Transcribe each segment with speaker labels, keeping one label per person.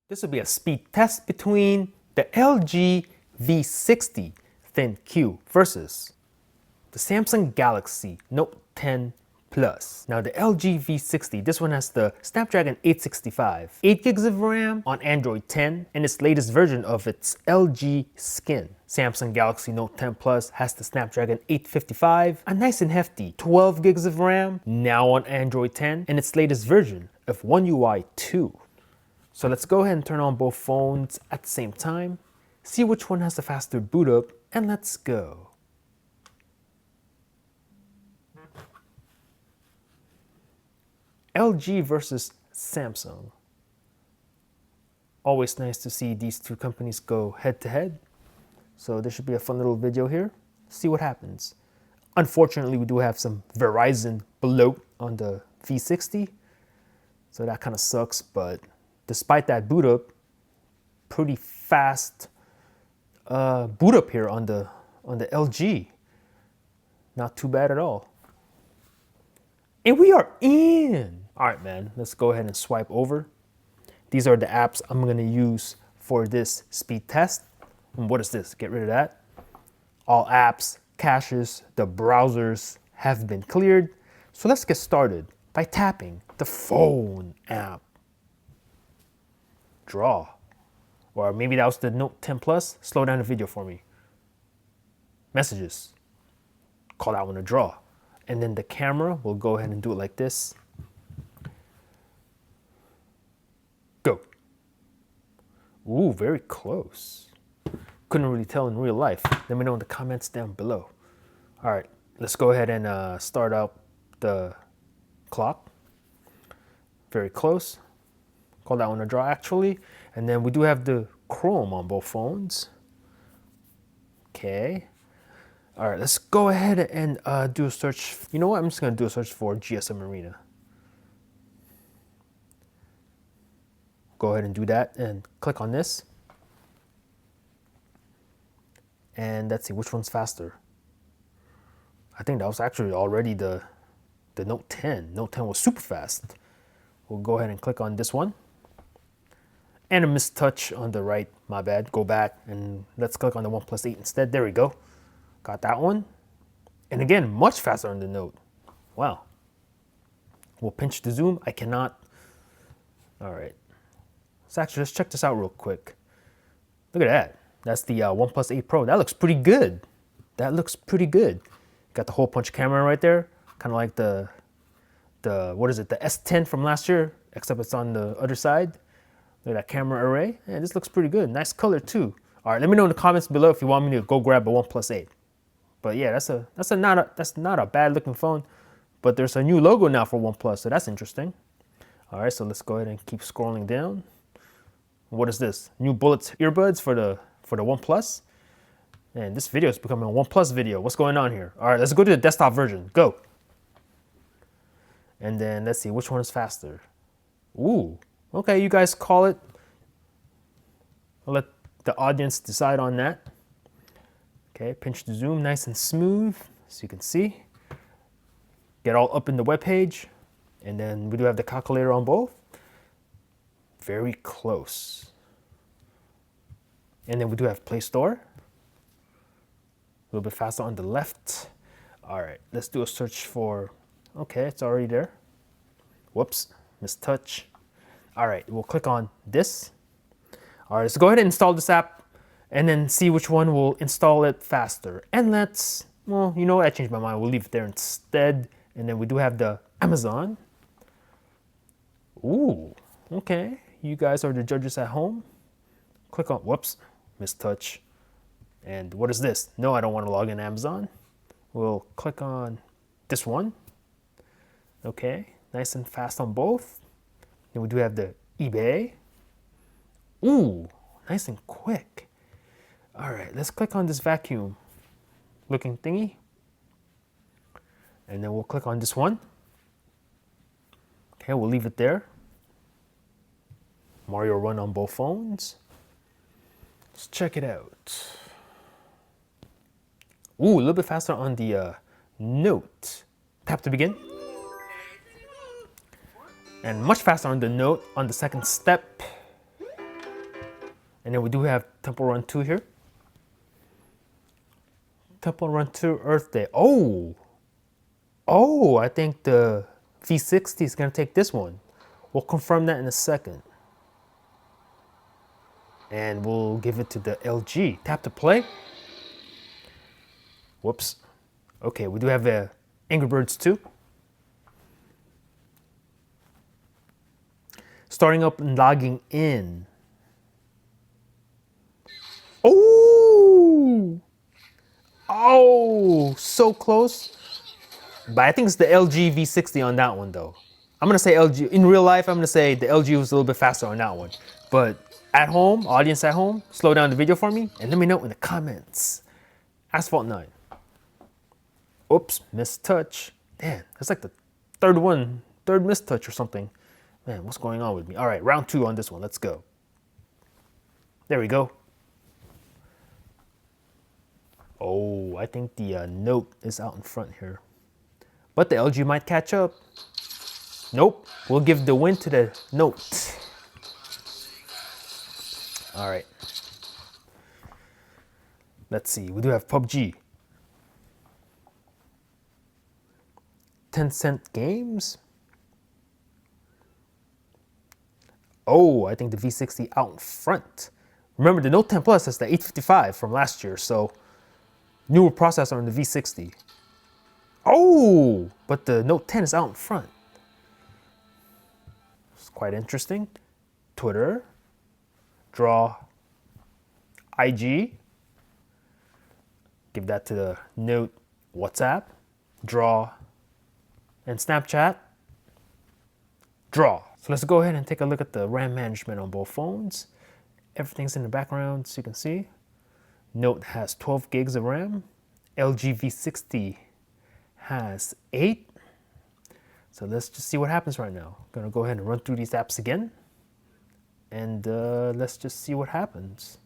Speaker 1: This will be a speed test between the LG V60 ThinQ versus the Samsung Galaxy Note 10 Plus. Now the LG V60, this one has the Snapdragon 865, 8 gigs of RAM on Android 10, and its latest version of its LG skin. Samsung Galaxy Note 10 Plus has the Snapdragon 855, a nice and hefty 12 gigs of RAM, now on Android 10, and its latest version of One UI 2. So let's go ahead and turn on both phones at the same time, see which one has the faster boot up, and let's go. LG versus Samsung. Always nice to see these two companies go head to head. So this should be a fun little video here. See what happens. Unfortunately, we do have some Verizon bloat on the V60. So that kind of sucks, but despite that boot up, pretty fast boot up here on the LG. Not too bad at all. And we are in. All right, man, let's go ahead and swipe over. These are the apps I'm gonna use for this speed test. And what is this? Get rid of that. All apps, caches, the browsers have been cleared. So let's get started by tapping the phone app. Draw. Or maybe that was the Note 10 Plus. Slow down the video for me. Messages. Call that one a draw. And then the camera, we'll go ahead and do it like this. Go. Ooh, very close. Couldn't really tell in real life. Let me know in the comments down below. All right, let's go ahead and start up the clock. Very close. Call that one a draw actually. And then we do have the Chrome on both phones. Okay. All right, let's go ahead and do a search. You know what? I'm just gonna do a search for GSM Arena. Go ahead and do that and click on this. And let's see which one's faster. I think that was actually already the Note 10. Note 10 was super fast. We'll go ahead and click on this one. And a missed touch on the right, my bad. Go back and let's click on the OnePlus 8 instead. There we go. Got that one. And again, much faster on the Note. Wow. We'll pinch the zoom. I cannot. All right. So actually, let's check this out real quick. Look at that. That's the OnePlus 8 Pro. That looks pretty good. That looks pretty good. Got the hole punch camera right there. Kind of like the what is it? The S10 from last year, except it's on the other side. Look at that camera array. And this looks pretty good. Nice color too. All right, let me know in the comments below if you want me to go grab a OnePlus 8. But yeah, that's not a bad looking phone. But there's a new logo now for OnePlus, so that's interesting. All right, so let's go ahead and keep scrolling down. What is this? New Bullets earbuds for the OnePlus. And this video is becoming a OnePlus video. What's going on here? All right, let's go to the desktop version. Go. And then let's see which one is faster. Ooh, okay, you guys call it. I'll let the audience decide on that. Okay, pinch the zoom nice and smooth, so you can see. Get all up in the web page. And then we do have the calculator on both. Very close. And then we do have Play Store. A little bit faster on the left. All right, let's do a search for, okay, it's already there. Whoops, missed touch. All right, we'll click on this. All right, let's go ahead and install this app and then see which one will install it faster. And let's, well, you know what, I changed my mind. We'll leave it there instead. And then we do have the Amazon. Ooh, okay. You guys are the judges at home. Click on, whoops, missed touch. And what is this? No, I don't want to log in Amazon. We'll click on this one. Okay, nice and fast on both. Then we do have the eBay. Ooh, nice and quick. All right, let's click on this vacuum looking thingy. And then we'll click on this one. Okay, we'll leave it there. Mario Run on both phones. Let's check it out. Ooh, a little bit faster on the Note. Tap to begin. And much faster on the Note on the second step. And then we do have Temple Run 2 here. Temple Run 2 Earth Day. Oh, I think the V60 is going to take this one. We'll confirm that in a second. And we'll give it to the LG. Tap to play. Whoops. Okay, we do have Angry Birds 2. Starting up and logging in. Oh, so close. But I think it's the LG V60 on that one though. I'm gonna say LG. In real life, I'm gonna say the LG was a little bit faster on that one. But at home, audience at home, slow down the video for me and let me know in the comments. Asphalt 9. Oops, missed touch. Damn, that's like the third missed touch or something. Man, what's going on with me? All right, round 2 on this one. Let's go. There we go. Oh, I think the Note is out in front here. But the LG might catch up. Nope, we'll give the win to the Note. All right. Let's see, we do have PUBG. Tencent Games. Oh, I think the V60 out in front. Remember, the Note 10 Plus has the 855 from last year, so newer processor on the V60. Oh, but the Note 10 is out in front. It's quite interesting. Twitter, Draw, IG. Give that to the Note, WhatsApp, Draw, and Snapchat. Draw. So let's go ahead and take a look at the RAM management on both phones. Everything's in the background, so you can see. Note has 12 gigs of RAM. LG V60 has 8. So let's just see what happens right now. I'm gonna go ahead and run through these apps again. And let's just see what happens.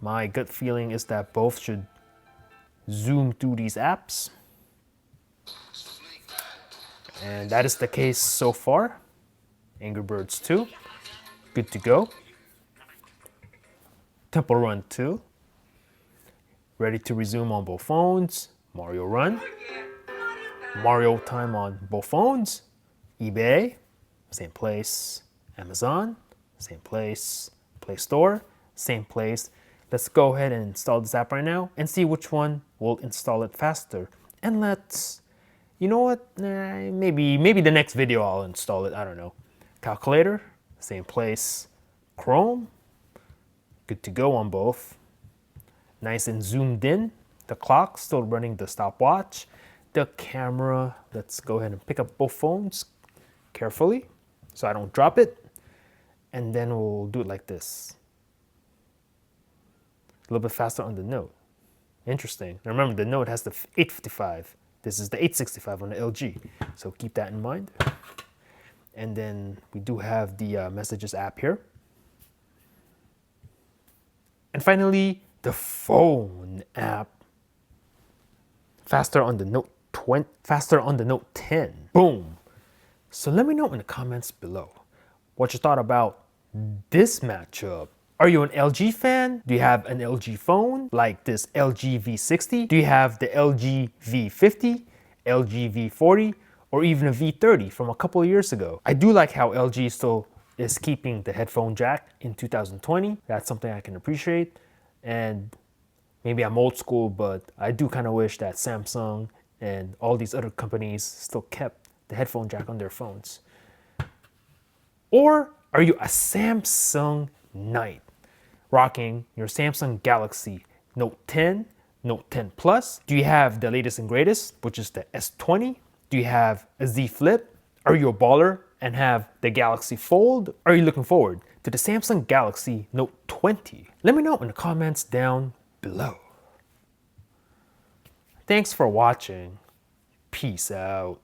Speaker 1: My gut feeling is that both should zoom through these apps. And that is the case so far. Angry Birds 2, good to go. Temple Run 2, ready to resume on both phones. Mario Run, Mario Time on both phones. eBay, same place. Amazon, same place. Play Store, same place. Let's go ahead and install this app right now and see which one will install it faster. And let's, you know what, maybe the next video I'll install it, I don't know. Calculator, same place. Chrome, good to go on both. Nice and zoomed in. The clock, still running the stopwatch. The camera, let's go ahead and pick up both phones carefully so I don't drop it. And then we'll do it like this. A little bit faster on the Note. Interesting. Now remember, the Note has the 855. This is the 865 on the LG. So keep that in mind. And then we do have the Messages app here. And finally, the Phone app. Faster on the Note 20, faster on the Note 10. Boom. So let me know in the comments below what you thought about this matchup. Are you an LG fan? Do you have an LG phone like this LG V60? Do you have the LG V50, LG V40, or even a V30 from a couple of years ago? I do like how LG still is keeping the headphone jack in 2020. That's something I can appreciate. And maybe I'm old school, but I do kind of wish that Samsung and all these other companies still kept the headphone jack on their phones. Or are you a Samsung Knight, rocking your Samsung Galaxy Note 10, Note 10 Plus? Do you have the latest and greatest, which is the S20? Do you have a Z Flip? Are you a baller and have the Galaxy Fold? Are you looking forward to the Samsung Galaxy Note 20? Let me know in the comments down below. Thanks for watching. Peace out.